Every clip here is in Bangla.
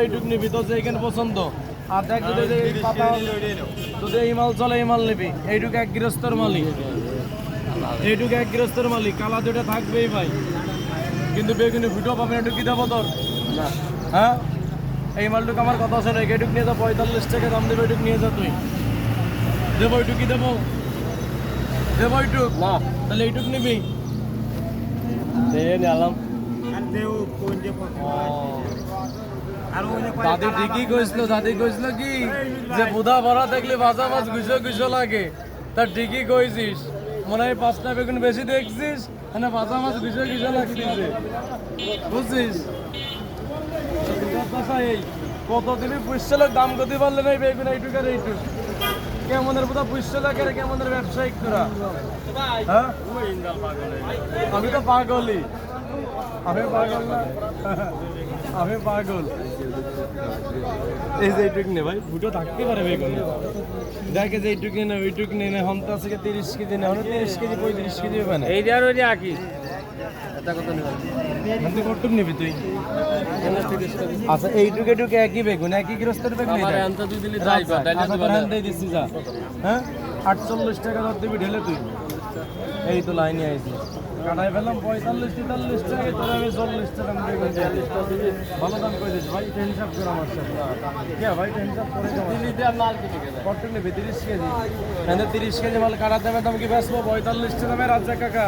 এইটুক নিবি তো যে এখানে পছন্দ আর দেখ যদি এই পাতা যদি এই মাল চলে এই মাল নিবি এইটুকু এক গৃহস্থর মালিক এইটুকু এক গৃহস্থর মালিক কালা দুটা থাকবেই ভাই কিন্তু বেগুনি ফুটো পাবেন একটু কি দেবো তোর হ্যাঁ এই মালটুকু আমার কথা শোনে এইটুক নিয়ে যা 45 টাকা দাম দেবে এইটুক নিয়ে যা তুই দেবো এইটুক কি দেবো দেবো এইটুক না তাহলে এইটুক নিবি নিলাম দাদি ঠিকই কইছিল কি যে বুধা ভরা দেখলে ভাজা মাছ গুছো গুছো লাগে তার ঠিকই কইছিস মনে হয় 5টা বেগুন বেশি দেখছিস মানে ভাজা মাছ গুছো গুছো লাগতেছে বুঝছিস কত দিবি পুষছে লোক দাম করতে পারলে না বেগুন এইটুক আর এইটুক কেমনের বোধা পুষছে লাগে কেমনের ব্যবসায়িক তোরা হ্যাঁ আমি তো পাগলই আমি পাগল না আমি পাগল এই যে এইটুক নে ভাই ফুটো থাকতে পারে বেগুন দেখে যে এইটুক নে ওইটুক নে হন্তা আছে 30 কেজি না 30 কেজি 35 কেজি হবে না এই আর ওই আকি এটা কত নিবি মানে কত নিবি তুই আচ্ছা এইটুক এইটুক একই বেগুন একই গৃহস্থের বেগুন আমার আনতে দুই দিলে যাইবা আচ্ছা তোর হান দিয়ে দিছি যা হ্যাঁ 48 টাকা দর দিবি ঢেলে তুই এই তো লাইনে আইছিস কাটাই পেলাম 45-43 টাকা তোর আমি 40 টাকা বেগুন 40 টাকা দিবি ভালো দাম কই দিস ভাই টেনশন কর আমার সাথে কে ভাই টেনশন করে দিল্লিতে আর মাল কিনে গেছে কত নেবে 30 কেজি মানে 30 কেজি মাল কাটা দেবে দাম কি বেচবো 45 টাকা দামে রাজ্জাক কাকা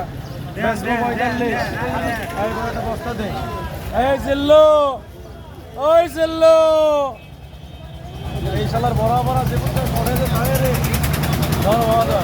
বেচবো 45 এই বড়টা বস্তা দে এই জিল্লু ওই জিল্লু এই শালার বড় বড় জীবনটা পড়ে দে ভাই রে ধর বাবা